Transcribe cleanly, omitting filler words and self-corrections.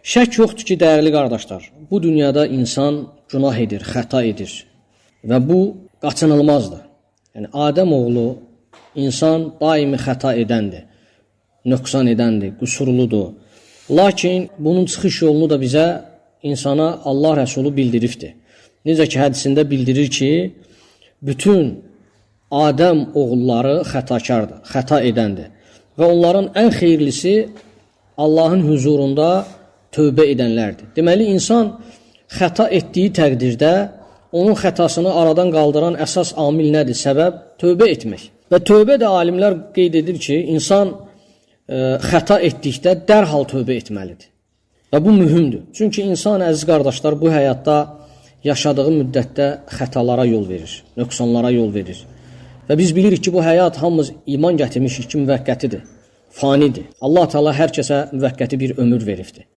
Şək yoxdur ki, dəyərli qardaşlar, bu dünyada insan günah edir, xəta edir və bu qaçınılmazdır. Yəni, Adəm oğlu insan daimi xəta edəndir, nöqsan edəndir, qüsurludur. Lakin bunun çıxış yolunu da bizə insana Allah Rəsulu bildiribdir. Necə ki, hədisində bildirir ki, bütün Adəm oğulları xətakardır, xəta edəndir və onların ən xeyirlisi Allahın huzurunda tövbə edənlərdir. Deməli, insan xəta etdiyi təqdirdə onun xətasını aradan qaldıran əsas amil nədir? Səbəb tövbə etmək. Və tövbə də alimlər qeyd edir ki, insan xəta etdikdə dərhal tövbə etməlidir. Və bu mühümdür. Çünki insan, əziz qardaşlar, bu həyatda yaşadığı müddətdə xətalara yol verir, nöqsanlara yol verir. Və biz bilirik ki, bu həyat hamımız iman gətirmişik ki, müvəqqətidir, fanidir. Allah Teala hər kəsə müvəqqəti bir ömür veribdir.